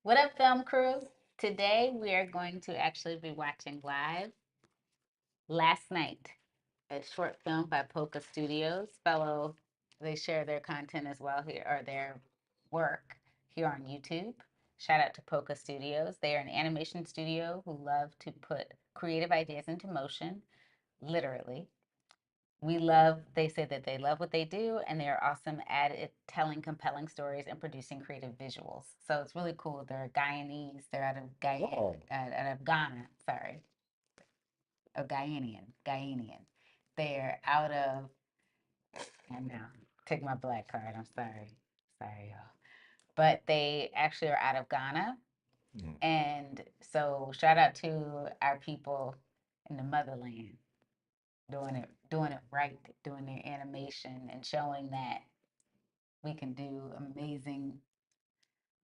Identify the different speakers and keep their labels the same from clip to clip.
Speaker 1: What up, film crew? Today we are going to actually be watching live Last Night, a short film by Polka Studios. They share their content as well here, or their work here on YouTube. Shout out to Polka Studios. They are an animation studio who love to put creative ideas into motion, literally. They say that they love what they do and they are awesome at it, telling compelling stories and producing creative visuals. So it's really cool. They're Guyanese. They're out of out of Ghana. Sorry, a Guyanian. They're out of. I know. Take my black card. I'm sorry, y'all. But they actually are out of Ghana, and so shout out to our people in the motherland doing it right, doing their animation and showing that we can do amazing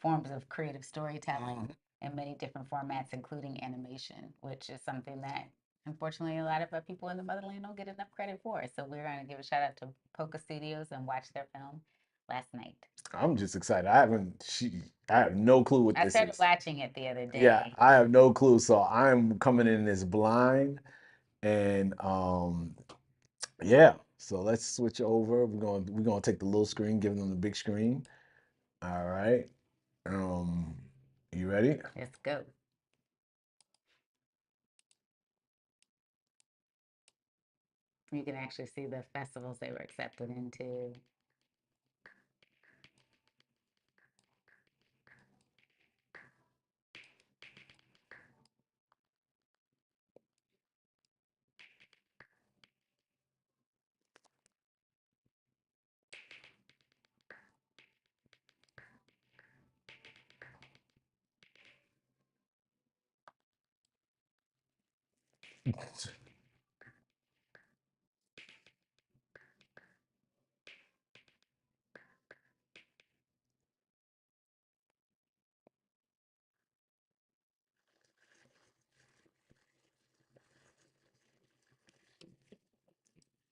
Speaker 1: forms of creative storytelling in many different formats, including animation, which is something that unfortunately a lot of our people in the motherland don't get enough credit for. So we're going to give a shout out to Polka Studios and watch their film Last Night.
Speaker 2: I'm just excited. I have no clue what
Speaker 1: I
Speaker 2: this
Speaker 1: started
Speaker 2: is.
Speaker 1: watching it the other
Speaker 2: Yeah,
Speaker 1: day.
Speaker 2: I have no clue. So I'm coming in as blind, and yeah. So let's switch over. We're gonna take the little screen, give them the big screen. All right. Um, you ready?
Speaker 1: Let's go. You can actually see the festivals they were accepted into.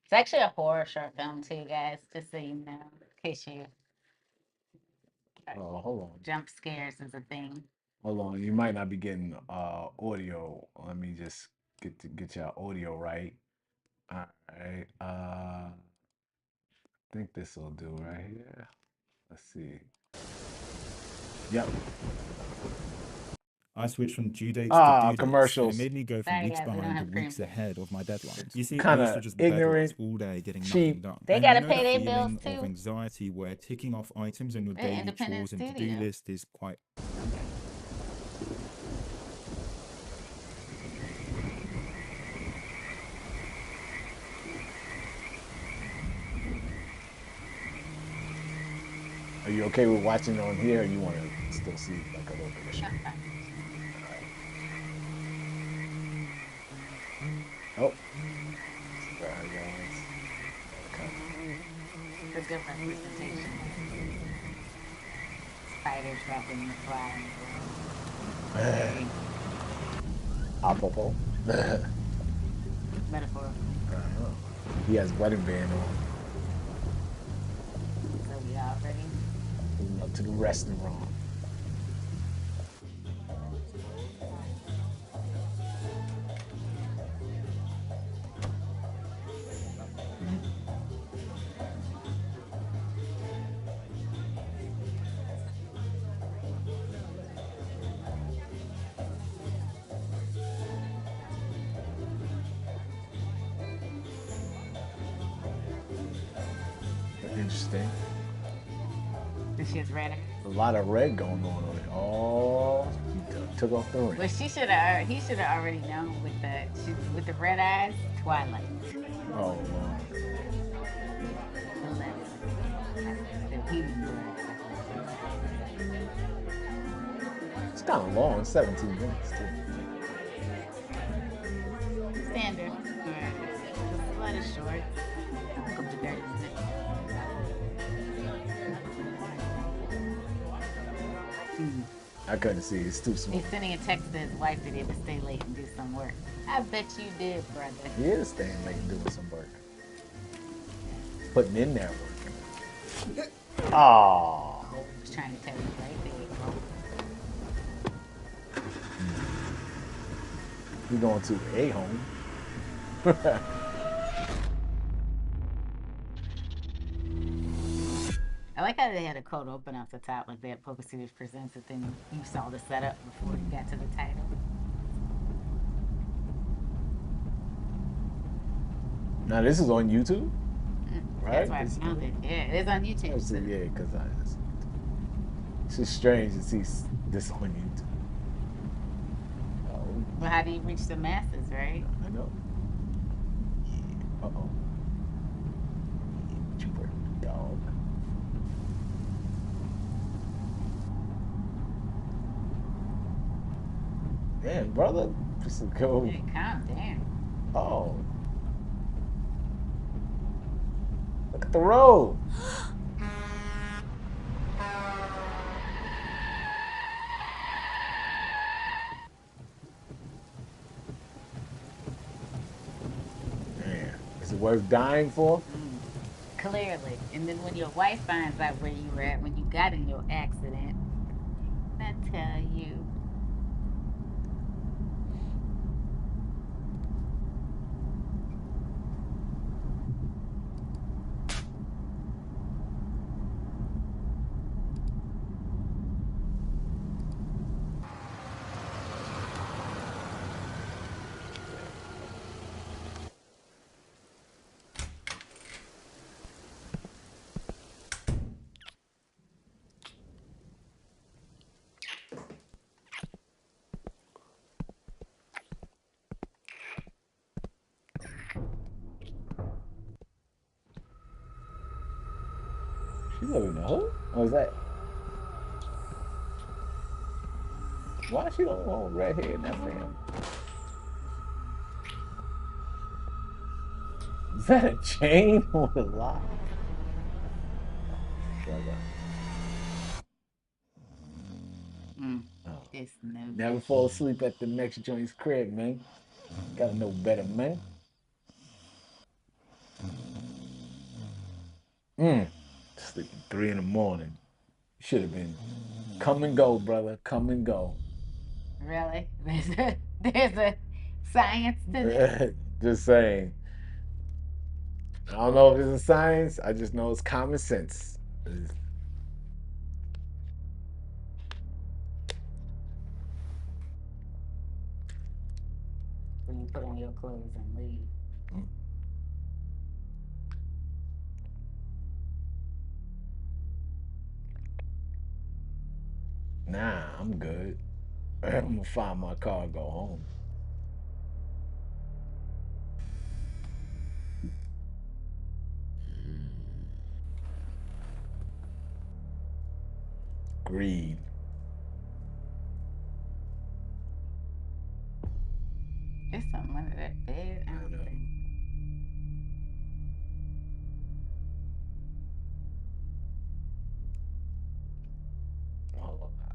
Speaker 1: It's actually a horror short film too, guys. Just so you know, in case you
Speaker 2: Oh, hold on.
Speaker 1: jump scares is a thing.
Speaker 2: Hold on. You might not be getting audio. Let me just get your audio right. All right. I think this will do right here. Let's see. Yep.
Speaker 3: I switched from due dates to due dates.
Speaker 2: Commercials.
Speaker 3: It made me go from
Speaker 1: Sorry,
Speaker 3: weeks
Speaker 1: guys, we don't
Speaker 3: behind to
Speaker 1: have
Speaker 3: weeks
Speaker 1: premium.
Speaker 3: ahead of my deadlines. You see, I
Speaker 2: Kind
Speaker 3: used to
Speaker 2: of
Speaker 3: just bed
Speaker 2: ignorant,
Speaker 3: rot all day getting nothing
Speaker 2: cheap.
Speaker 3: done.
Speaker 1: They
Speaker 3: And
Speaker 1: gotta
Speaker 3: you know
Speaker 1: pay
Speaker 3: the
Speaker 1: their
Speaker 3: feeling
Speaker 1: bills
Speaker 3: of
Speaker 1: too.
Speaker 3: anxiety where ticking off items on your
Speaker 1: They're
Speaker 3: daily
Speaker 1: independent
Speaker 3: chores and to-do
Speaker 1: studio.
Speaker 3: list is quite.
Speaker 2: Are you okay with watching on here, or you want to still see like a little bit of shit? Oh, sorry guys.
Speaker 1: It's a good representation. Spiders dropping the fly.
Speaker 2: Apropos.
Speaker 1: Metaphor.
Speaker 2: He has wedding band on.
Speaker 1: So we all ready?
Speaker 2: Moving up to the restaurant. Interesting.
Speaker 1: She has red.
Speaker 2: A lot of red going on it. Oh, he took off the ring.
Speaker 1: Well, he should have already known with the red eyes. Twilight.
Speaker 2: Oh, wow.
Speaker 1: 11. The healing
Speaker 2: It's kind of long, 17 minutes too.
Speaker 1: standard. All right. A lot of short. Welcome to 30 minutes.
Speaker 2: I couldn't see. It's too small.
Speaker 1: He's sending a text to his wife that he had to stay late and do some work. I bet you did, brother.
Speaker 2: He is staying late and doing some work. Putting in that work. Oh.
Speaker 1: I was trying to tell you right there, bro.
Speaker 2: We're going to a home.
Speaker 1: I like how they had a cold open off the top, like that Poker Studios presents it. Then you saw the setup before you got to the title.
Speaker 2: Now this is on YouTube, right?
Speaker 1: That's why I found it. Yeah, it is on YouTube.
Speaker 2: So, yeah, because it's just strange to see this on YouTube. Oh,
Speaker 1: But how do you reach the masses, right?
Speaker 2: I know. Yeah. Uh-oh. Yeah, you work, dog. Damn, brother. Just go.
Speaker 1: Hey, calm down.
Speaker 2: Oh. Look at the road. Man, is it worth dying for?
Speaker 1: Clearly. And then when your wife finds out where you were at when you got in your accident, I tell you.
Speaker 2: She live in the hood? Or is that? Why she don't want red hair in that family? Is that a chain or a lock?
Speaker 1: It's no.
Speaker 2: Never fall asleep at the next joint's crib, man. Gotta know better, man. Sleeping 3 in the morning. Should have been come and go, brother. Come and go.
Speaker 1: Really? There's a science to this.
Speaker 2: Just saying. I don't know if it's a science. I just know it's common sense.
Speaker 1: When you put on your clothes and leave.
Speaker 2: Nah, I'm good. I'm gonna find my car and go home. Greed.
Speaker 1: There's something under that bed. I don't think.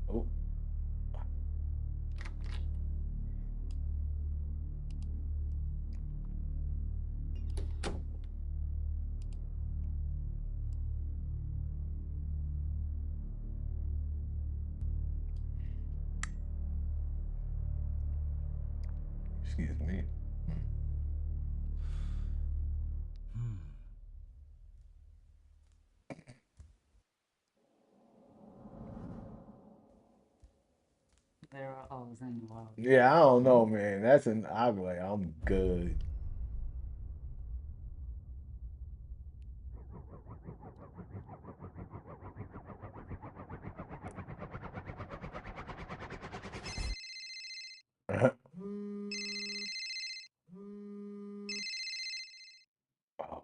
Speaker 2: Oh. Excuse me.
Speaker 1: There are holes in the wall.
Speaker 2: Yeah, I don't know, man. I'll be like, I'm good. Oh,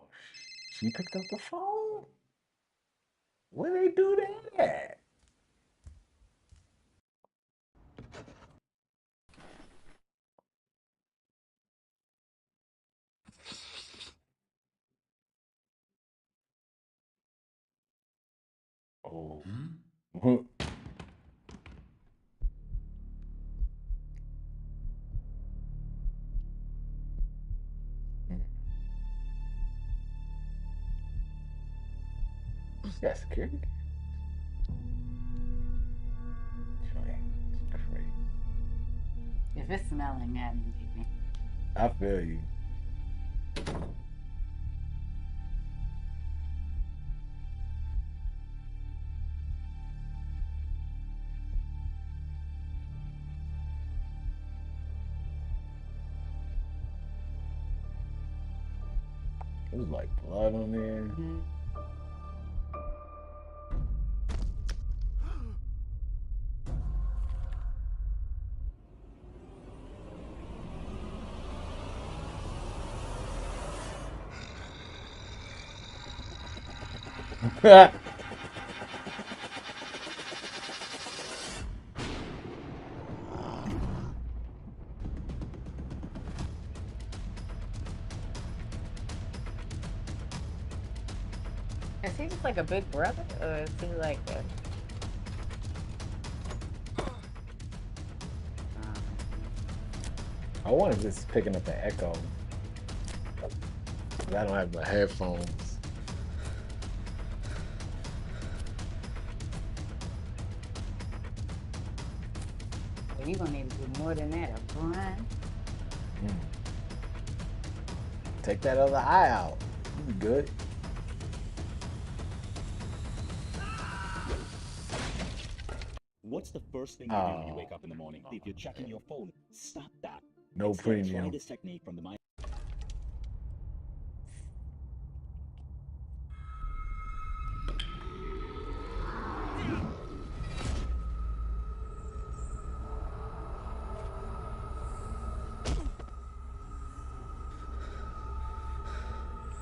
Speaker 2: she picked up the phone? When they do that? Oh. Got security. Crazy.
Speaker 1: If This smelling hadn't me.
Speaker 2: I feel you. It was like blood on there.
Speaker 1: Mm-hmm. Is he just like a big brother, or is he like a?
Speaker 2: I wanted just picking up the echo. I don't have my headphones.
Speaker 1: Well, you gonna need to do more than that, a blind.
Speaker 2: Take that other eye out. You good.
Speaker 4: What's the first thing you do when you wake up in the morning? If you're checking your phone, stop that.
Speaker 2: No
Speaker 4: Instead,
Speaker 2: premium.
Speaker 4: try this technique from the mind.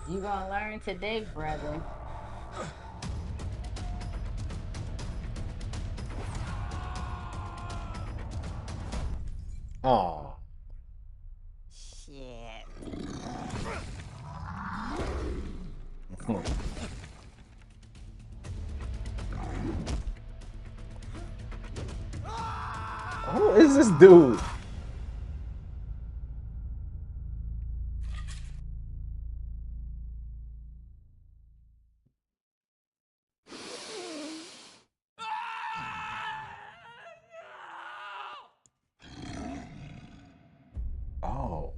Speaker 1: You gonna learn today, brother.
Speaker 2: Oh.
Speaker 1: Shit.
Speaker 2: Who is this dude? Oh.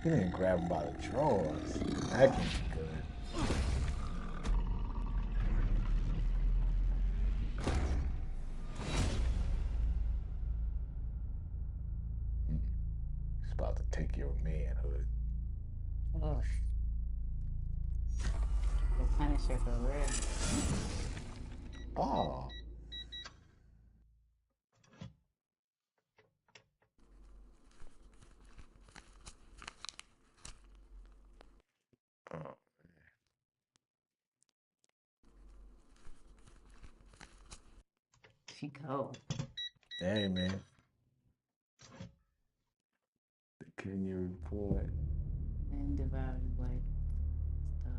Speaker 2: He didn't grab him by the drawers. That can be good. He's about to take your manhood.
Speaker 1: Ugh. The Punisher for real.
Speaker 2: Oh.
Speaker 1: She cold.
Speaker 2: Hey, man. Can you report?
Speaker 1: And devoured his wife. Stuff.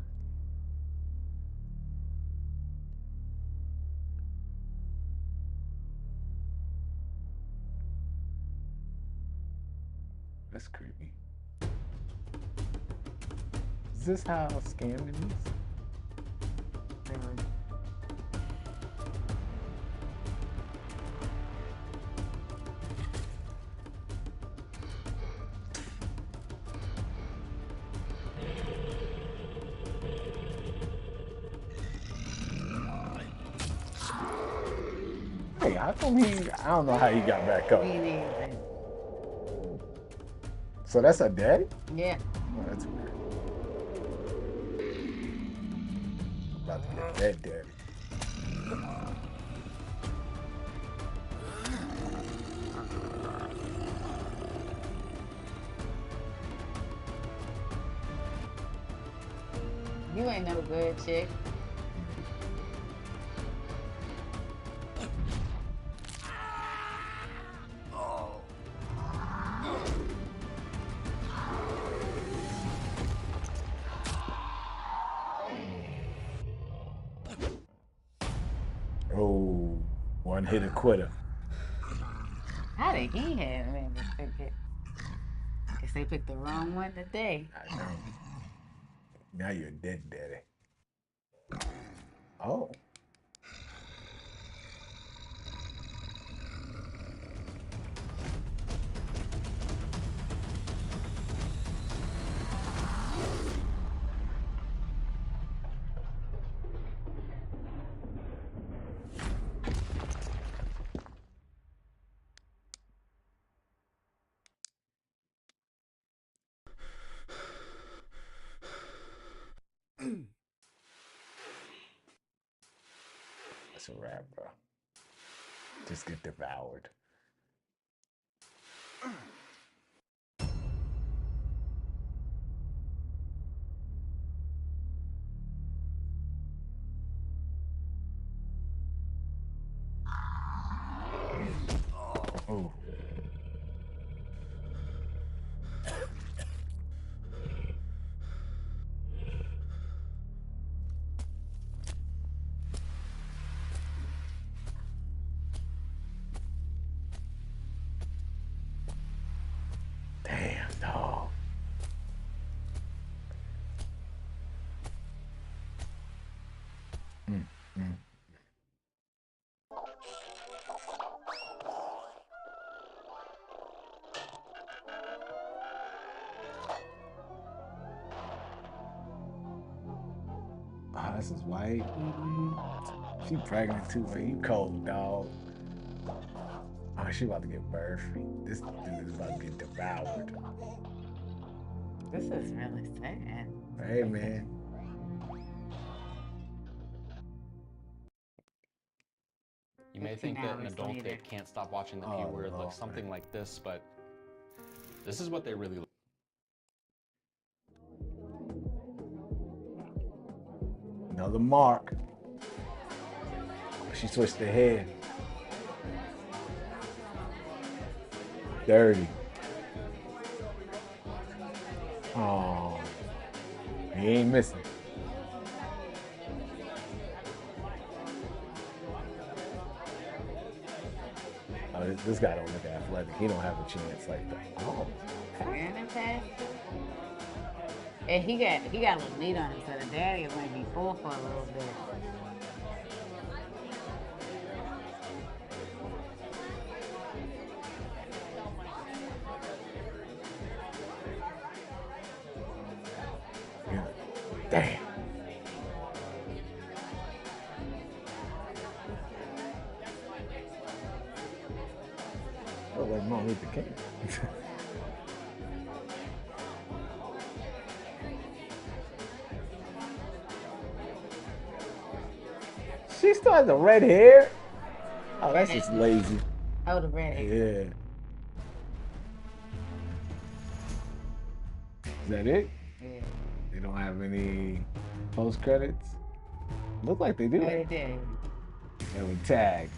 Speaker 2: That's creepy. Is this how scamming is?
Speaker 1: Really.
Speaker 2: Hey, how come he? I don't know how he got back up.
Speaker 1: Me neither.
Speaker 2: So that's a daddy?
Speaker 1: Yeah.
Speaker 2: Oh, that's weird. I'm about to get that daddy.
Speaker 1: You ain't no good chick.
Speaker 2: Oh, one hit a quitter.
Speaker 1: How did he have man to pick it? Guess they picked the wrong one today.
Speaker 2: I know. Now you're dead daddy. Oh. It's a wrap, bro. Just get devoured. Oh. Damn, dog. Mm, mm. Oh, this is white. She pregnant too, man. You cold, dog. Oh, she about to get birthed. This dude is about to get devoured.
Speaker 1: This is really sad.
Speaker 2: Hey, man.
Speaker 5: You may
Speaker 1: 15
Speaker 5: think that an
Speaker 1: hours
Speaker 5: adult
Speaker 1: later.
Speaker 5: that can't stop watching the P
Speaker 2: Oh,
Speaker 5: word
Speaker 2: Lord,
Speaker 5: looks something
Speaker 2: man.
Speaker 5: like this, but this is what they really look.
Speaker 2: Another mark. She switched her head. Dirty. Oh, he ain't missing. Oh, this guy don't look athletic. He don't have a chance like that. Oh,
Speaker 1: And And he got a little meat on him, so the daddy might be full for a little bit.
Speaker 2: yeah. Damn. Look like Martin Luther King. She still has the red hair. Oh, that's just lazy.
Speaker 1: Oh, the red hair.
Speaker 2: Yeah. Is that it?
Speaker 1: Yeah.
Speaker 2: They don't have any post credits. Look like they do.
Speaker 1: Oh, they did.
Speaker 2: They would tag.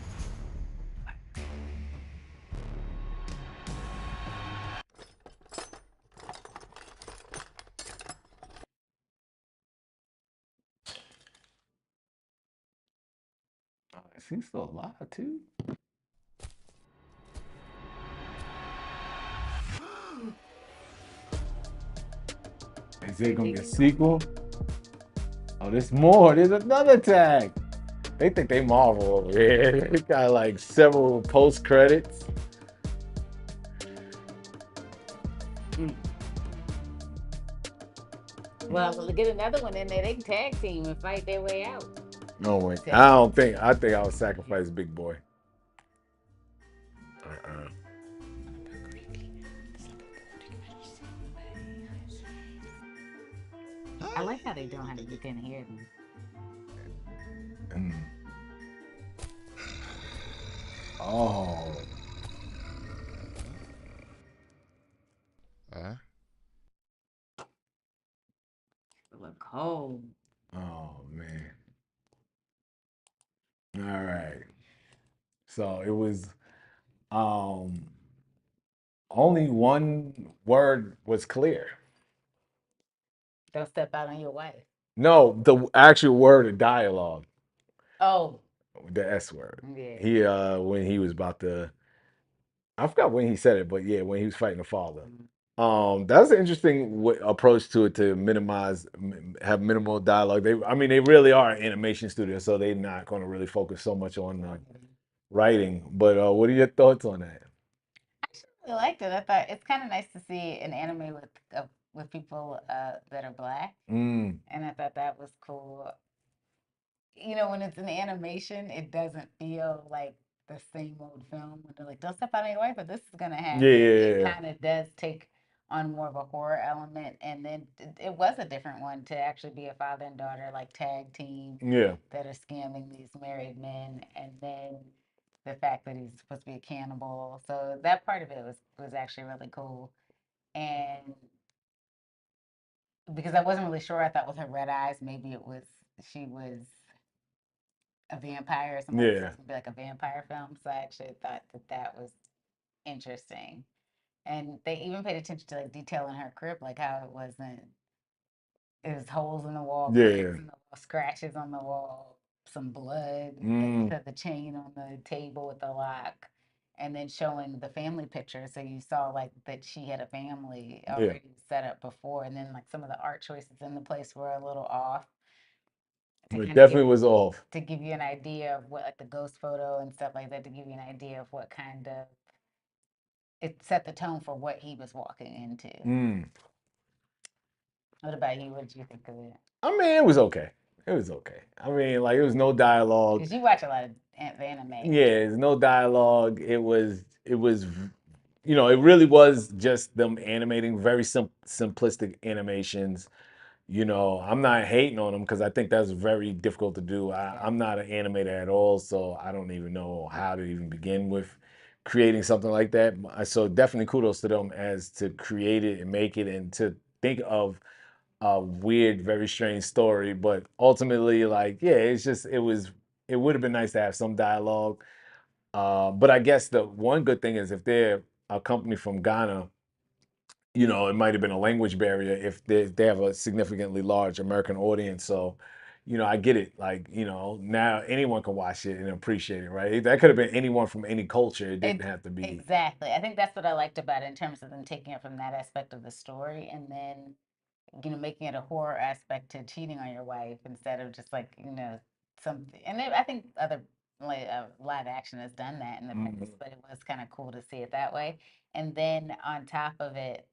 Speaker 2: Oh, is he still alive too? Is there gonna be a sequel? Oh, there's more. There's another tag. They think they Marvel over here. They got like several post credits.
Speaker 1: Well, to get another one in there, they can tag team and fight their way out.
Speaker 2: No way. I don't think. I think I would sacrifice Big Boy.
Speaker 1: I like how they don't have you can hear them.
Speaker 2: Oh.
Speaker 1: Look cold.
Speaker 2: Oh man. All right. So it was only one word was clear.
Speaker 1: Don't step out on your wife.
Speaker 2: No, the actual word of dialogue,
Speaker 1: Oh,
Speaker 2: the S word.
Speaker 1: yeah.
Speaker 2: He when he was about to I forgot when he said it, but yeah, when he was fighting the father. That's an interesting approach to it to minimize, have minimal dialogue. I mean, they really are an animation studio, so they're not going to really focus so much on writing. But what are your thoughts on that?
Speaker 1: I actually really liked it. I thought it's kind of nice to see an anime with people that are black, and I thought that was cool. You know, when it's an animation, it doesn't feel like the same old film when they're like, "Don't step out on your wife," but this is gonna happen.
Speaker 2: Yeah.
Speaker 1: It kind of does take on more of a horror element, and then it was a different one to actually be a father and daughter like tag team
Speaker 2: Yeah.
Speaker 1: that are scamming these married men, and then the fact that he's supposed to be a cannibal. So that part of it was actually really cool, and because I wasn't really sure, I thought with her red eyes, maybe she was a vampire or something. Like this
Speaker 2: Yeah.
Speaker 1: was gonna be like a vampire film. So I actually thought that was interesting. And they even paid attention to like detail in her crib, like how it wasn't. It was holes in the wall,
Speaker 2: Yeah.
Speaker 1: cracks in the wall, scratches on the wall, some blood, like you
Speaker 2: Mm.
Speaker 1: said, the chain on the table with the lock, and then showing the family picture. So you saw like that she had a family
Speaker 2: Yeah.
Speaker 1: already set up before, and then like some of the art choices in the place were a little off to
Speaker 2: It
Speaker 1: kind of
Speaker 2: definitely was off.
Speaker 1: to give you an idea of what like the ghost photo and stuff like that, to give you an idea of what kind of it set the tone for what he was walking into.
Speaker 2: Mm.
Speaker 1: What about you? What did you think of it?
Speaker 2: I mean, it was okay. It was okay. I mean, like, it was no dialogue.
Speaker 1: Because you watch a lot of anime.
Speaker 2: Yeah, there's no dialogue. It was, it really was just them animating very simplistic animations. I'm not hating on them because I think that's very difficult to do.
Speaker 1: Yeah.
Speaker 2: I'm not an animator at all, so I don't even know how to even begin with creating something like that. So definitely kudos to them as to create it and make it and to think of a weird, very strange story. But ultimately, like, yeah, it would have been nice to have some dialogue. But I guess the one good thing is if they're a company from Ghana, it might have been a language barrier if they have a significantly large American audience. So, I get it. Like, now anyone can watch it and appreciate it, right? That could have been anyone from any culture. It didn't have to be.
Speaker 1: Exactly. I think that's what I liked about it in terms of them taking it from that aspect of the story and then, making it a horror aspect to cheating on your wife instead of just like, something. And I think other like live action has done that in the past, but it was kind of cool to see it that way. And then on top of it,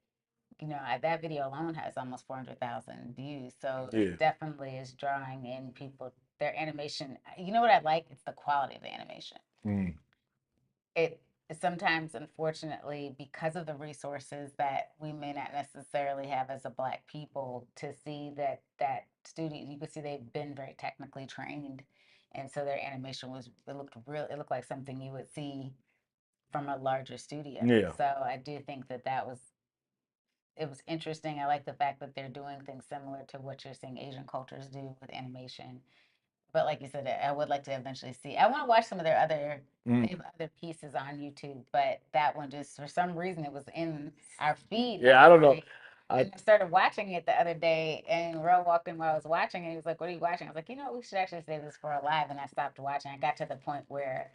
Speaker 1: that video alone has almost 400,000 views. So
Speaker 2: Yeah.
Speaker 1: it definitely is drawing in people. Their animation, you know what I like? It's the quality of the animation.
Speaker 2: Mm.
Speaker 1: It sometimes, unfortunately, because of the resources that we may not necessarily have as a Black people, to see that studio, you can see they've been very technically trained, and so their animation it looked like something you would see from a larger studio.
Speaker 2: Yeah.
Speaker 1: So I do think that was it was interesting. I like the fact that they're doing things similar to what you're seeing Asian cultures do with animation. But like you said, I would like to eventually see. I want to watch some of their other they have other pieces on YouTube, but that one just for some reason it was in our feed.
Speaker 2: Yeah, I don't know.
Speaker 1: And I started watching it the other day, and Ro walked in while I was watching, and he was like, "What are you watching?" I was like, we should actually save this for a live." And I stopped watching. I got to the point where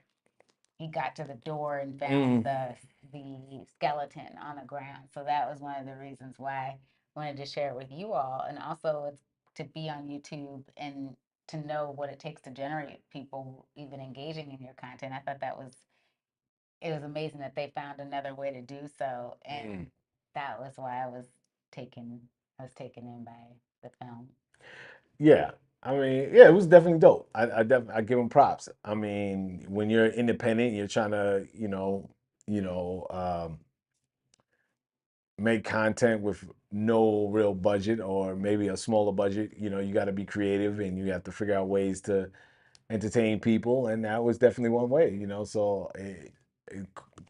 Speaker 1: he got to the door and found the skeleton on the ground. So that was one of the reasons why I wanted to share it with you all, and also it's to be on YouTube and to know what it takes to generate people even engaging in your content. I thought it was amazing that they found another way to do so, and that was why I was taken in by the film.
Speaker 2: Yeah. I mean, yeah, it was definitely dope. I give them props. I mean, when you're independent, you're trying to, you know, um, make content with no real budget or maybe a smaller budget. You got to be creative and you have to figure out ways to entertain people, and that was definitely one way. So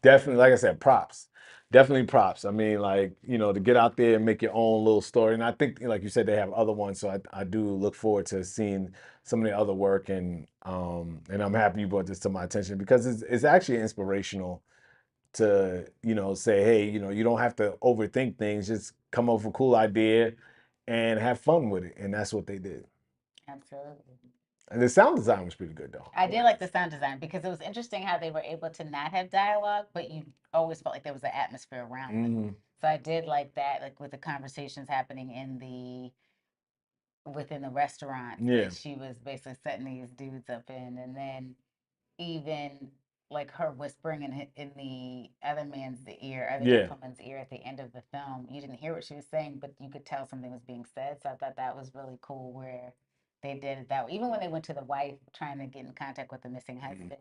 Speaker 2: definitely, like I said, props. Definitely props. I mean, like, to get out there and make your own little story. And I think, like you said, they have other ones. So I do look forward to seeing some of the other work. And I'm happy you brought this to my attention because it's actually inspirational to, say, hey, you don't have to overthink things. Just come up with a cool idea and have fun with it. And that's what they did.
Speaker 1: Absolutely.
Speaker 2: And the sound design was pretty good, though.
Speaker 1: I did like the sound design because it was interesting how they were able to not have dialogue, but you always felt like there was an atmosphere around them. So I did like that, like with the conversations happening within the restaurants
Speaker 2: Yeah.
Speaker 1: that she was basically setting these dudes up in, and then even like her whispering in the other man's ear, other
Speaker 2: Yeah.
Speaker 1: gentleman's ear at the end of the film. You didn't hear what she was saying, but you could tell something was being said. So I thought that was really cool where they did it that way. Even when they went to the wife trying to get in contact with the missing husband,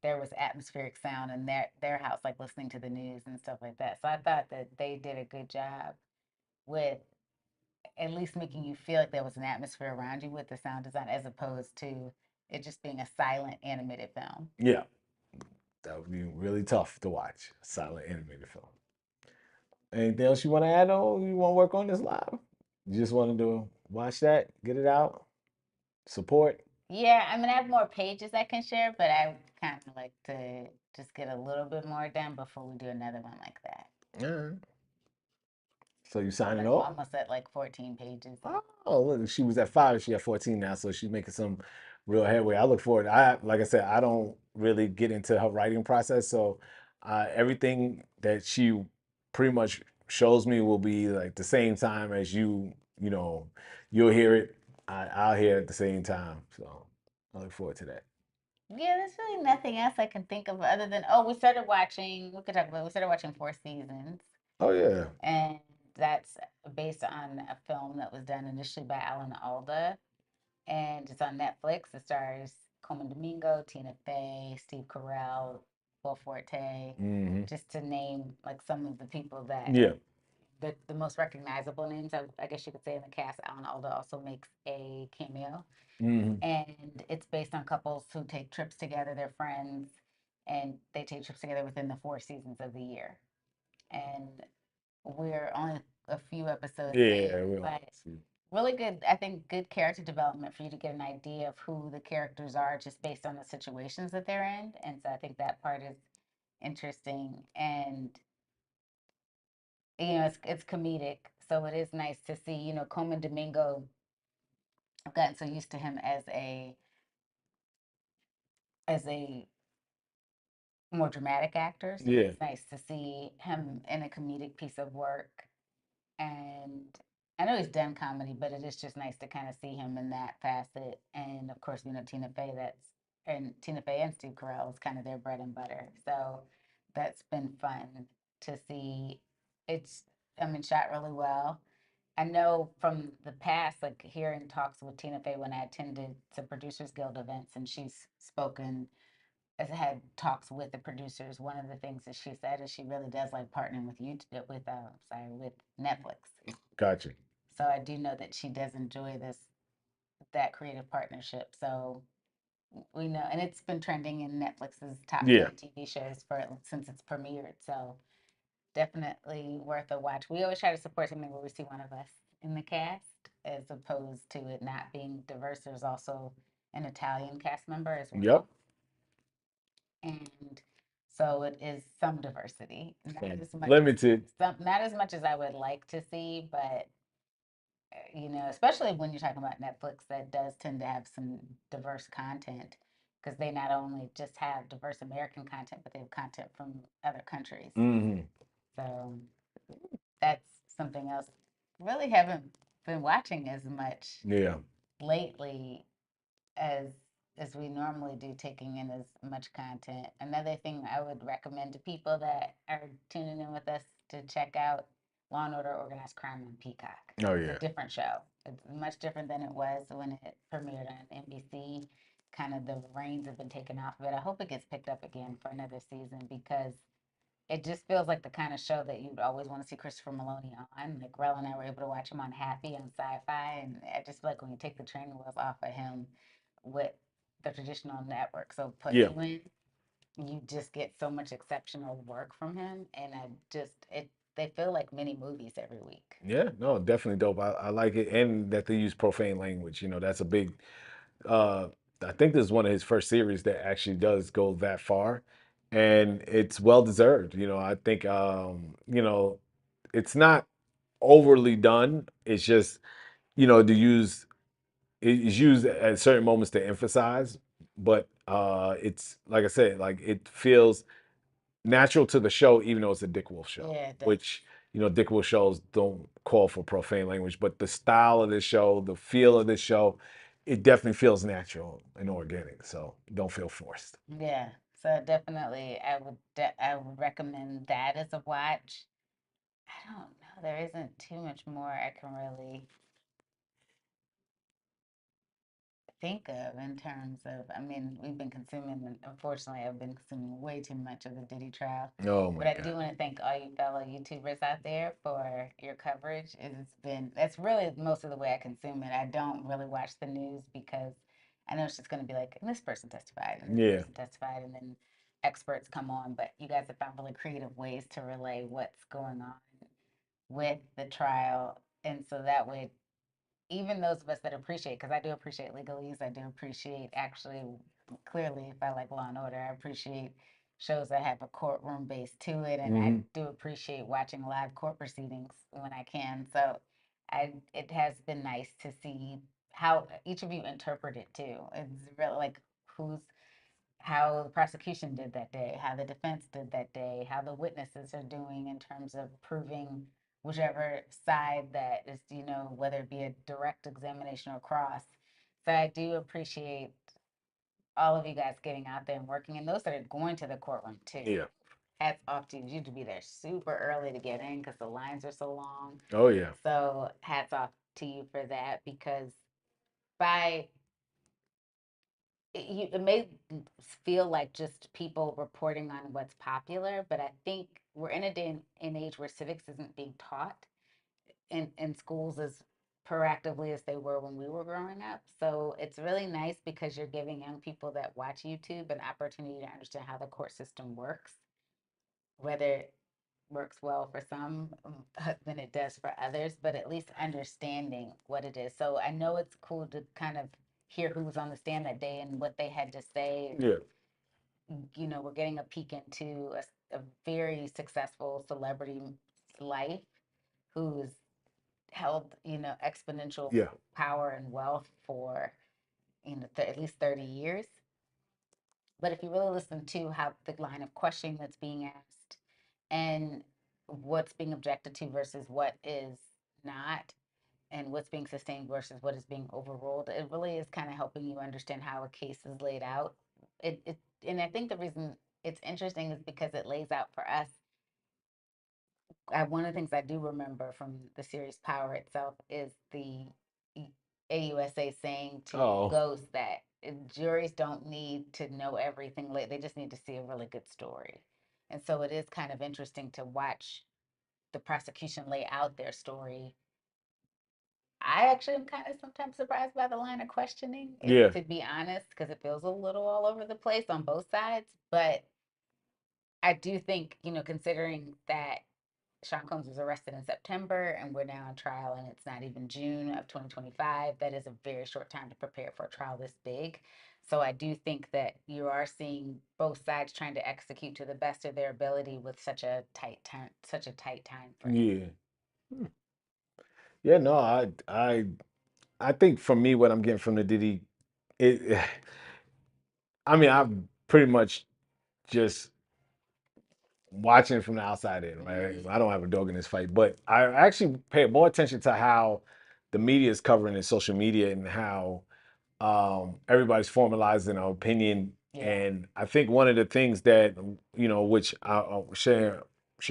Speaker 1: there was atmospheric sound in their house, like listening to the news and stuff like that. So I thought that they did a good job with at least making you feel like there was an atmosphere around you with the sound design, as opposed to it just being a silent animated film.
Speaker 2: Yeah, that would be really tough to watch. A silent animated film. Anything else you want to add on? You want to work on this live? You just want to watch that, get it out, support.
Speaker 1: Yeah, I mean, I have more pages I can share, but I kind of like to just get a little bit more done before we do another one like that.
Speaker 2: Yeah. So you signing
Speaker 1: I'm
Speaker 2: off?
Speaker 1: almost at like 14 pages.
Speaker 2: Oh, look, she was at 5. She at 14 now, so she's making some real headway. I look forward. Like I said, I don't really get into her writing process, so everything that she pretty much shows me will be like the same time as you. You know, you'll hear it. I'll hear it at the same time. So I look forward to that.
Speaker 1: Yeah, there's really nothing else I can think of other than we started watching. We could talk about. We started watching Four Seasons,
Speaker 2: Oh yeah.
Speaker 1: and that's based on a film that was done initially by Alan Alda, and it's on Netflix. It stars Coleman Domingo, Tina Fey, Steve Carell, Will Forte,
Speaker 2: Mm-hmm.
Speaker 1: just to name like some of the people that
Speaker 2: Yeah.
Speaker 1: the most recognizable names. I guess you could say in the cast. Alan Alda also makes a cameo.
Speaker 2: Mm-hmm.
Speaker 1: And it's based on couples who take trips together. They're friends, and they take trips together within the 4 seasons of the year. And we're only a few episodes
Speaker 2: Yeah.
Speaker 1: in,
Speaker 2: We'll
Speaker 1: but
Speaker 2: see.
Speaker 1: really good. I think good character development for you to get an idea of who the characters are just based on the situations that they're in. And so I think that part is interesting. And it's comedic, so it is nice to see. Coleman Domingo. I've gotten so used to him as a more dramatic actor. So
Speaker 2: Yeah.
Speaker 1: it's nice to see him in a comedic piece of work. And I know he's done comedy, but it is just nice to kind of see him in that facet. And of course, Tina Fey and Steve Carell is kind of their bread and butter. So that's been fun to see. It's, I mean, shot really well. I know from the past, like hearing talks with Tina Fey when I attended some Producers Guild events, and she's spoken has had talks with the producers. One of the things that she said is she really does like partnering with with Netflix.
Speaker 2: Gotcha.
Speaker 1: So I do know that she does enjoy that creative partnership. So we know, and it's been trending in Netflix's top
Speaker 2: Yeah.
Speaker 1: 10 TV shows since it's premiered. So definitely worth a watch. We always try to support something where we see one of us in the cast, as opposed to it not being diverse. There's also an Italian cast member as well.
Speaker 2: Yep.
Speaker 1: And so it is some diversity, not as much
Speaker 2: Limited.
Speaker 1: not as much as I would like to see, but especially when you're talking about Netflix, that does tend to have some diverse content, because they not only just have diverse American content, but they have content from other countries.
Speaker 2: Mm-hmm.
Speaker 1: So that's something else. Really haven't been watching as much
Speaker 2: Yeah.
Speaker 1: lately as as we normally do, taking in as much content. Another thing I would recommend to people that are tuning in with us to check out Law and Order Organized Crime on Peacock.
Speaker 2: Oh
Speaker 1: It's
Speaker 2: yeah.
Speaker 1: a different show. It's much different than it was when it premiered on NBC. Kind of the reins have been taken off of it. I hope it gets picked up again for another season, because it just feels like the kind of show that you'd always want to see Christopher Maloney on. Like Rel and I were able to watch him on Happy on Sci-Fi, and I just feel like when you take the training wheels off of him with the traditional network so put
Speaker 2: Yeah.
Speaker 1: you in, you just get so much exceptional work from him, and they feel like mini movies every week.
Speaker 2: Yeah, no, definitely dope. I like it, and that they use profane language. That's a big. Uh, I think this is one of his first series that actually does go that far, and it's well deserved. I think it's not overly done. It's just to use it's used at certain moments to emphasize, but it's like I said, like it feels natural to the show, even though it's a Dick Wolf show,
Speaker 1: Yeah, it does.
Speaker 2: which Dick Wolf shows don't call for profane language, but the style of this show, the feel of this show, it definitely feels natural and organic. So don't feel forced.
Speaker 1: Yeah, so definitely I would recommend that as a watch. I don't know, there isn't too much more I can really think of in terms of, I mean, we've been consuming, and unfortunately, I've been consuming way too much of the Diddy trial.
Speaker 2: Oh my
Speaker 1: But I do
Speaker 2: God.
Speaker 1: want to thank all you fellow YouTubers out there for your coverage. It's been, that's really most of the way I consume it. I don't really watch the news because I know it's just going to be like, and this person testified, and this
Speaker 2: Yeah.
Speaker 1: person testified, and then experts come on. But you guys have found really creative ways to relay what's going on with the trial. And so that way even those of us that appreciate, because I do appreciate legalese, I do appreciate actually, clearly, if I like Law and Order, I appreciate shows that have a courtroom base to it, and I do appreciate watching live court proceedings when I can. So, it has been nice to see how each of you interpret it too. It's really like who's how the prosecution did that day, how the defense did that day, how the witnesses are doing in terms of proving whichever side that is, whether it be a direct examination or cross. So I do appreciate all of you guys getting out there and working, and those that are going to the courtroom too.
Speaker 2: Yeah.
Speaker 1: Hats off to you. You to be there super early to get in because the lines are so long.
Speaker 2: Oh yeah.
Speaker 1: So hats off to you for that because by it may feel like just people reporting on what's popular, but I think we're in a day and age where civics isn't being taught in schools as proactively as they were when we were growing up. So it's really nice because you're giving young people that watch YouTube an opportunity to understand how the court system works, whether it works well for some than it does for others, but at least understanding what it is. So I know it's cool to kind of hear who was on the stand that day and what they had to say.
Speaker 2: Yeah.
Speaker 1: We're getting a peek into a very successful celebrity life who's held, exponential
Speaker 2: Yeah.
Speaker 1: power and wealth for, at least 30 years. But if you really listen to how the line of questioning that's being asked and what's being objected to versus what is not, and what's being sustained versus what is being overruled, it really is kind of helping you understand how a case is laid out. And I think the reason it's interesting is because it lays out for us. One of the things I do remember from the series Power itself is the AUSA saying to
Speaker 2: Oh.
Speaker 1: Ghost that juries don't need to know everything. They just need to see a really good story. And so it is kind of interesting to watch the prosecution lay out their story. I actually am kind of sometimes surprised by the line of questioning, if
Speaker 2: Yeah.
Speaker 1: to be honest, because it feels a little all over the place on both sides. But I do think, considering that Sean Combs was arrested in September and we're now on trial and it's not even June of 2025, that is a very short time to prepare for a trial this big. So I do think that you are seeing both sides trying to execute to the best of their ability with such a tight time frame.
Speaker 2: Yeah. Yeah, no, I think for me what I'm getting from the Diddy it I mean, I'm pretty much just watching from the outside in, right? I don't have a dog in this fight, but I actually pay more attention to how the media is covering in social media and how everybody's formalizing an opinion.
Speaker 1: Yeah.
Speaker 2: And I think one of the things that which Shay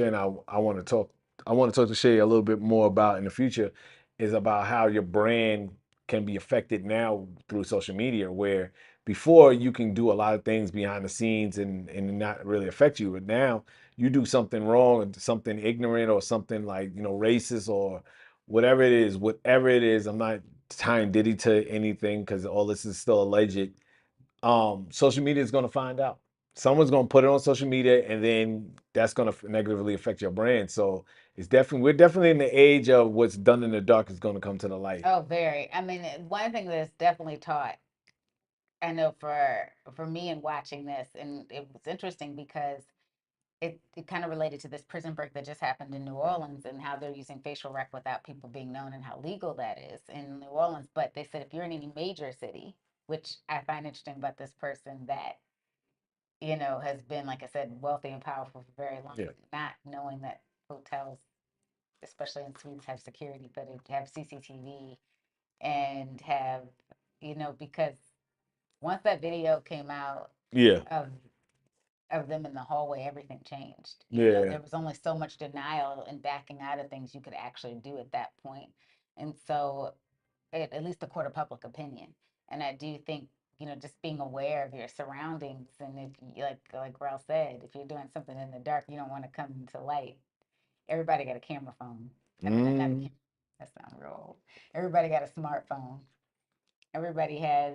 Speaker 2: and I want to talk, to Shay a little bit more about in the future, is about how your brand can be affected now through social media, where before you can do a lot of things behind the scenes and not really affect you, but now you do something wrong or something ignorant or something like racist or whatever it is. I'm not tying Diddy to anything because all this is still alleged. Social media is going to find out. Someone's going to put it on social media, and then that's going to negatively affect your brand. So we're definitely in the age of what's done in the dark is going to come to the light.
Speaker 1: Oh, very. I mean, one thing that's definitely taught, I know for me in watching this, and it was interesting because it kind of related to this prison break that just happened in New Orleans and how they're using facial rec without people being known and how legal that is in New Orleans. But they said if you're in any major city, which I find interesting about this person that, has been, like I said, wealthy and powerful for very long,
Speaker 2: Yeah.
Speaker 1: not knowing that hotels, especially in suites, have security footage, have CCTV, and have, because once that video came out
Speaker 2: Yeah.
Speaker 1: of them in the hallway, everything changed.
Speaker 2: Yeah.
Speaker 1: There was only so much denial and backing out of things you could actually do at that point. And so, at least the court of public opinion. And I do think, just being aware of your surroundings, and if you, like Rel said, if you're doing something in the dark, you don't want to come into light. Everybody got a camera phone. I mean, not a camera. That's not real old. Everybody got a smartphone. Everybody has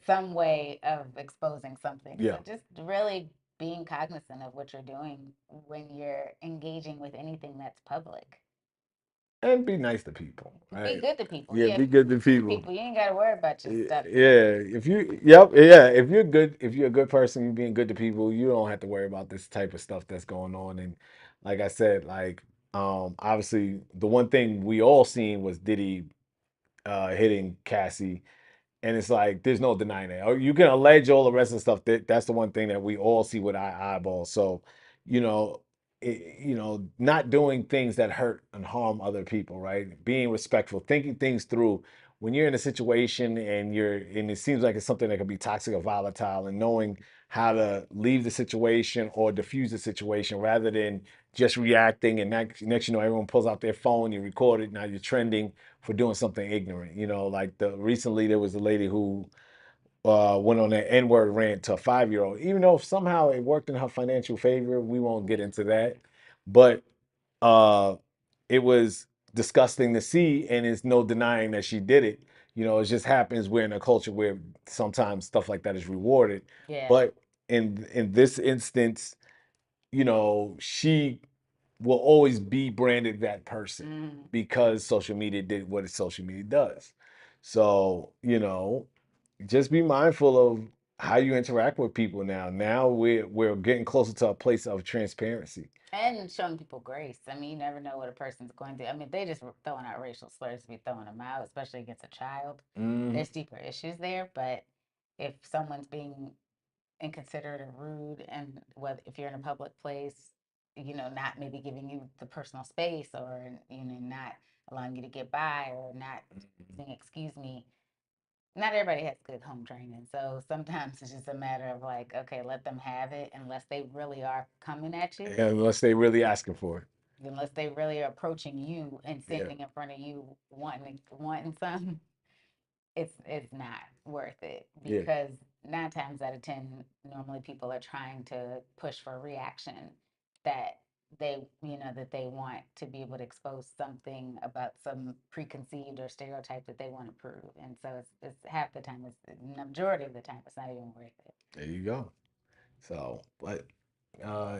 Speaker 1: some way of exposing something. So
Speaker 2: Yeah.
Speaker 1: just really being cognizant of what you're doing when you're engaging with anything that's public.
Speaker 2: And be nice to people,
Speaker 1: Be
Speaker 2: right?
Speaker 1: good to people.
Speaker 2: Yeah,
Speaker 1: Yeah,
Speaker 2: be
Speaker 1: if you're
Speaker 2: good to
Speaker 1: good to
Speaker 2: people.
Speaker 1: people, you ain't got to worry about your stuff.
Speaker 2: Yeah, if you, yep, yeah, if you're good, if you're a good person, you being good to people, you don't have to worry about this type of stuff that's going on. And like I said, like, obviously the one thing we all seen was Diddy hitting Cassie, and it's like there's no denying it. Or you can allege all the rest of the stuff. That's the one thing that we all see with our eyeballs. So, you know, not doing things that hurt and harm other people, right? Being respectful, thinking things through. When you're in a situation and it seems like it's something that could be toxic or volatile, and knowing how to leave the situation or diffuse the situation rather than just reacting, and next you know everyone pulls out their phone, you record it, now you're trending for doing something ignorant. Like recently there was a lady who went on an N-word rant to a 5-year-old, even though somehow it worked in her financial favor. We won't get into that, but uh, it was disgusting to see, and it's no denying that she did it. It just happens we're in a culture where sometimes stuff like that is rewarded.
Speaker 1: Yeah.
Speaker 2: But in this instance, she will always be branded that person because social media did what social media does. So, just be mindful of how you interact with people now. Now we're getting closer to a place of transparency.
Speaker 1: And showing people grace. I mean, you never know what a person's going to. I mean, they just were throwing out racial slurs to be throwing them out, especially against a child. There's deeper issues there, but if someone's being inconsiderate or rude, and whether if you're in a public place, not maybe giving you the personal space, or not allowing you to get by, or not saying excuse me, not everybody has good home training. So sometimes it's just a matter of like, okay, let them have it unless they really are coming at you,
Speaker 2: Unless they really asking for it.
Speaker 1: unless they really are approaching you and
Speaker 2: Yeah.
Speaker 1: standing in front of you wanting some. It's not worth it,
Speaker 2: Yeah.
Speaker 1: because 9 times out of 10, normally people are trying to push for a reaction that they want to be able to expose something about some preconceived or stereotype that they want to prove. And so it's half the time, it's the majority of the time, it's not even worth it.
Speaker 2: There you go. So, but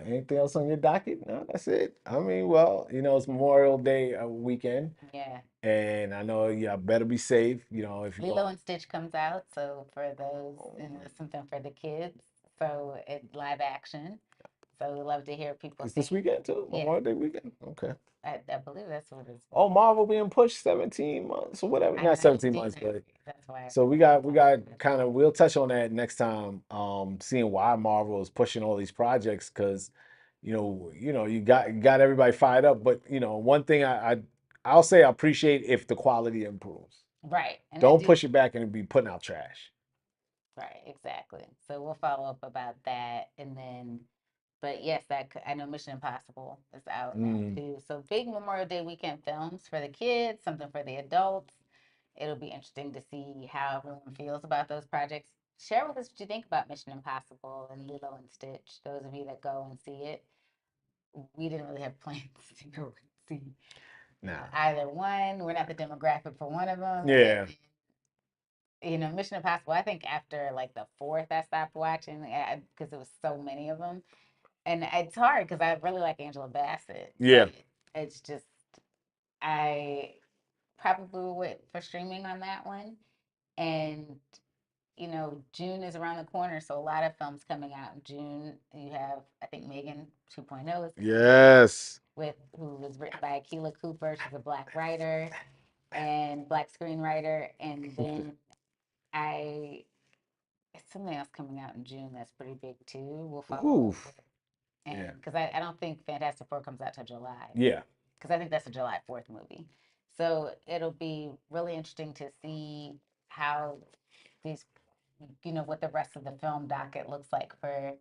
Speaker 2: anything else on your docket? No, that's it. I mean, well, it's Memorial Day weekend,
Speaker 1: Yeah.
Speaker 2: and I know you better be safe. If you
Speaker 1: Lilo
Speaker 2: go.
Speaker 1: and Stitch comes out, so for those, something for the kids. So it live action. So we love to hear people
Speaker 2: It's
Speaker 1: say,
Speaker 2: this weekend too,
Speaker 1: yeah,
Speaker 2: Memorial Day weekend. Okay.
Speaker 1: I believe that's what it's.
Speaker 2: Oh, Marvel being pushed 17 months or whatever.
Speaker 1: I
Speaker 2: Not
Speaker 1: haven't
Speaker 2: 17
Speaker 1: seen
Speaker 2: months,
Speaker 1: it.
Speaker 2: but
Speaker 1: That's why
Speaker 2: so we
Speaker 1: I was
Speaker 2: got we got
Speaker 1: like,
Speaker 2: kind of we'll touch on that next time. Seeing why Marvel is pushing all these projects because you got everybody fired up. But one thing I'll say I appreciate if the quality improves.
Speaker 1: right. And I
Speaker 2: Don't
Speaker 1: do,
Speaker 2: push it back and be putting out trash.
Speaker 1: right, exactly. So we'll follow up about that. And then, but yes, I know Mission Impossible is out now too. So big Memorial Day weekend films for the kids, something for the adults. It'll be interesting to see how everyone feels about those projects. Share with us what you think about Mission Impossible and Lilo and Stitch. Those of you that go and see it, we didn't really have plans to go and see
Speaker 2: Nah.
Speaker 1: either one. We're not the demographic for one of them.
Speaker 2: Yeah.
Speaker 1: And Mission Impossible, I think after like the fourth, I stopped watching because it was so many of them. And it's hard because I really like Angela Bassett.
Speaker 2: Yeah.
Speaker 1: But it's just, I probably went for streaming on that one. And June is around the corner, so a lot of films coming out in June. You have, I think, Megan 2.0 is
Speaker 2: Yes.
Speaker 1: who was written by Akilah Cooper. She's a black writer and black screenwriter. And then I it's something else coming out in June that's pretty big too. We'll follow up with,
Speaker 2: Oof.
Speaker 1: and
Speaker 2: Yeah.
Speaker 1: because I don't think Fantastic Four comes out till July,
Speaker 2: Yeah.
Speaker 1: because I think that's a July 4th movie. So it'll be really interesting to see how these, what the rest of the film docket looks like for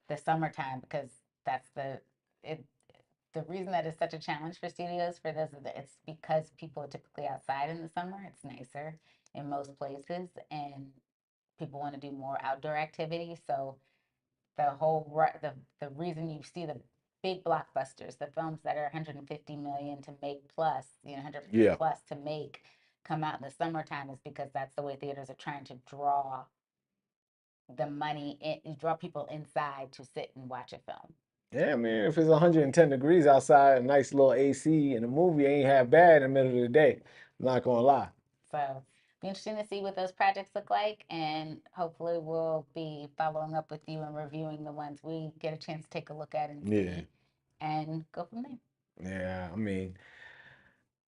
Speaker 1: the summertime, because that's it. The reason that is such a challenge for studios for this is that it's because people are typically outside in the summer. It's nicer, in most places, and people want to do more outdoor activities. So the reason you see the big blockbusters, the films that are 150 million to make plus, 150
Speaker 2: Yeah.
Speaker 1: plus to make, come out in the summertime is because that's the way theaters are trying to draw the money in, draw people inside to sit and watch a film.
Speaker 2: Yeah, I mean, if it's 110 degrees outside, a nice little AC and a movie ain't half bad in the middle of the day. I'm not gonna lie.
Speaker 1: So be interesting to see what those projects look like, and hopefully we'll be following up with you and reviewing the ones we get a chance to take a look at and
Speaker 2: Yeah.
Speaker 1: see, and go from there.
Speaker 2: Yeah,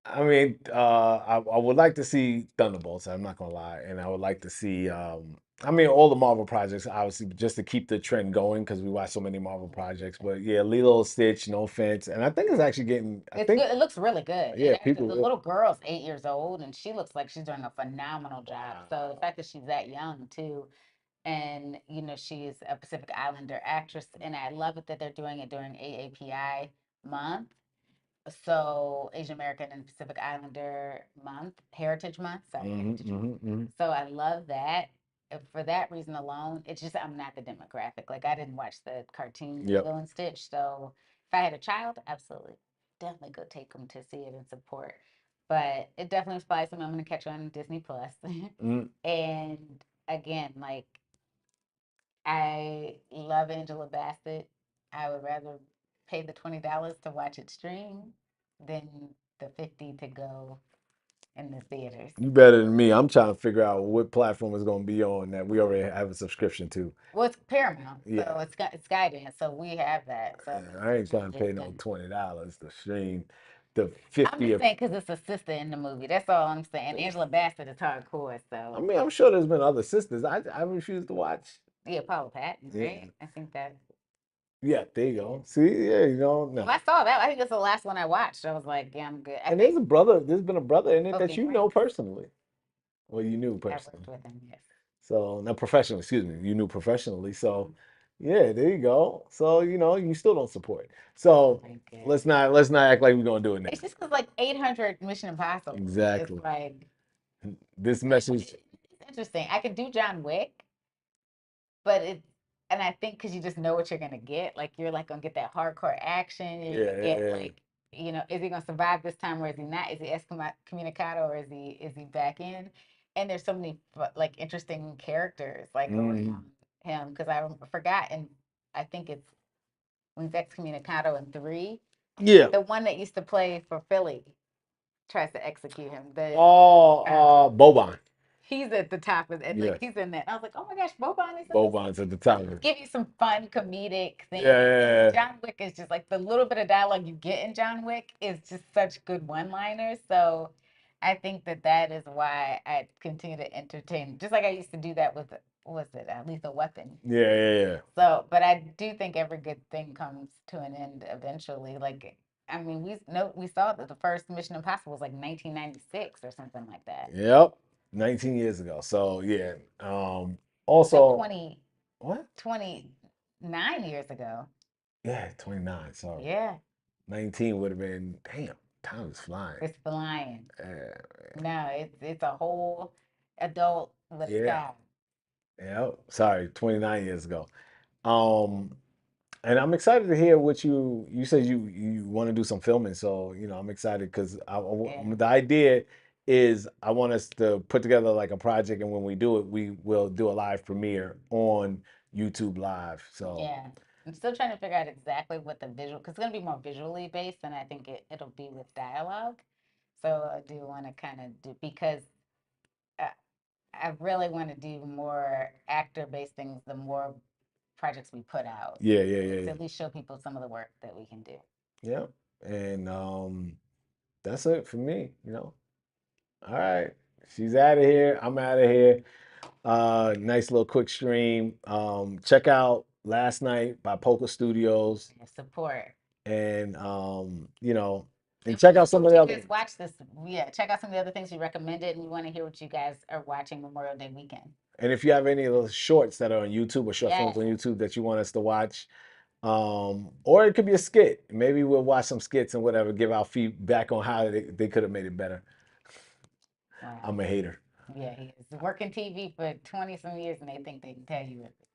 Speaker 2: I would like to see Thunderbolts. I'm not gonna lie, and I would like to see. All the Marvel projects, obviously, just to keep the trend going because we watch so many Marvel projects. But yeah, Lilo and Stitch, no offense, and I think it's actually getting. I
Speaker 1: It's
Speaker 2: think
Speaker 1: good. It looks really good.
Speaker 2: yeah,
Speaker 1: And actually,
Speaker 2: people.
Speaker 1: the little girl's 8 years old, and she looks like she's doing a phenomenal job. So the
Speaker 2: Wow.
Speaker 1: fact that she's that young too, and she's a Pacific Islander actress, and I love it that they're doing it during AAPI month. So Asian American and Pacific Islander month, Heritage Month. Sorry, Heritage Month. So I love that. For that reason alone, it's just I'm not the demographic. Like I didn't watch the cartoon
Speaker 2: Yep.
Speaker 1: Lilo and Stitch. So if I had a child, absolutely, definitely go take them to see it and support. But it definitely inspires something I'm going to catch on Disney Plus.
Speaker 2: Mm.
Speaker 1: And again, like I love Angela Bassett. I would rather pay the $20 to watch it stream than the 50 to go in the theaters.
Speaker 2: You better than me. I'm trying to figure out what platform is going to be on that we already have a subscription to.
Speaker 1: Well, it's Paramount, so
Speaker 2: Yeah.
Speaker 1: it's Skydance, so we have that. So
Speaker 2: I ain't trying to pay no $20 to stream the 50.
Speaker 1: I'm just saying because it's a sister in the movie. That's all I'm saying. Angela Bassett is hardcore,
Speaker 2: I
Speaker 1: so
Speaker 2: mean, I'm sure there's been other sisters. I refuse to watch.
Speaker 1: yeah, Paula Patton,
Speaker 2: Yeah.
Speaker 1: right? I think that.
Speaker 2: Yeah, there you go. See, yeah, no.
Speaker 1: Well, I saw that. I think it's the last one I watched. I was like, yeah, I'm good. I
Speaker 2: And
Speaker 1: think
Speaker 2: there's been a brother in it that
Speaker 1: Kofi
Speaker 2: you know
Speaker 1: Frank.
Speaker 2: personally. Well, you knew
Speaker 1: I
Speaker 2: personally.
Speaker 1: worked with him. Yes.
Speaker 2: So, not professionally, excuse me. You knew professionally. So, yeah, there you go. So, you still don't support. So,
Speaker 1: My God.
Speaker 2: let's not act like we're gonna do it now.
Speaker 1: It's just because like 800 Mission Impossible.
Speaker 2: Exactly.
Speaker 1: It's like
Speaker 2: This message.
Speaker 1: it's interesting. I could do John Wick, but and I think because you just know what you're gonna get, like you're like gonna get that hardcore action. You're gonna get
Speaker 2: Yeah.
Speaker 1: like, is he gonna survive this time or is he not? Is he excommunicado or is he back in? And there's so many like interesting characters like around him because I forgot, and I think it's when he's excommunicado in 3,
Speaker 2: Yeah.
Speaker 1: the one that used to play for Philly tries to execute him.
Speaker 2: Boban.
Speaker 1: He's at the top of it.
Speaker 2: Yeah.
Speaker 1: Like he's in that. I was like, oh my gosh, Boban is in this.
Speaker 2: Boban's at the top of it.
Speaker 1: Give you some fun comedic things.
Speaker 2: Yeah.
Speaker 1: John Wick is just like the little bit of dialogue you get in John Wick is just such good one-liners. So I think that is why I continue to entertain, just like I used to do that with was it Lethal Weapon.
Speaker 2: Yeah.
Speaker 1: So, but I do think every good thing comes to an end eventually. Like, I mean, we saw that the first Mission Impossible was like 1996 or something like that.
Speaker 2: Yep. 19 years ago. So yeah.
Speaker 1: So
Speaker 2: Also,
Speaker 1: 20,
Speaker 2: what?
Speaker 1: 29 years ago.
Speaker 2: Yeah, 29. Sorry.
Speaker 1: Yeah,
Speaker 2: 19 would have been. Damn, time is flying.
Speaker 1: it's flying.
Speaker 2: Yeah.
Speaker 1: No, it's a whole adult with
Speaker 2: Yeah.
Speaker 1: child.
Speaker 2: Yeah. Sorry, 29 years ago. Um, and I'm excited to hear what you said you want to do some filming. So I'm excited because
Speaker 1: Yeah.
Speaker 2: the idea is I want us to put together like a project, and when we do it, we will do a live premiere on YouTube Live. So
Speaker 1: Yeah. I'm still trying to figure out exactly what the visual, because it's going to be more visually based, and I think it'll be with dialogue. So I do want to kind of do, because I, I really want to do more actor-based things the more projects we put out.
Speaker 2: yeah.
Speaker 1: To at least show people some of the work that we can do.
Speaker 2: Yeah. And that's it for me. All right. She's out of here. I'm out of here. Nice little quick stream. Check out Last Night by Poker Studios.
Speaker 1: Support.
Speaker 2: And and check out some of the other.
Speaker 1: Watch this. Yeah, check out some of the other things we recommended, and we want to hear what you guys are watching Memorial Day weekend.
Speaker 2: And if you have any of those shorts that are on YouTube or short films on YouTube that you want us to watch, or it could be a skit. Maybe we'll watch some skits and whatever, give our feedback on how they could have made it better.
Speaker 1: Wow.
Speaker 2: I'm a hater.
Speaker 1: Yeah, he is working TV for 20 some years, and they think they can tell you everything.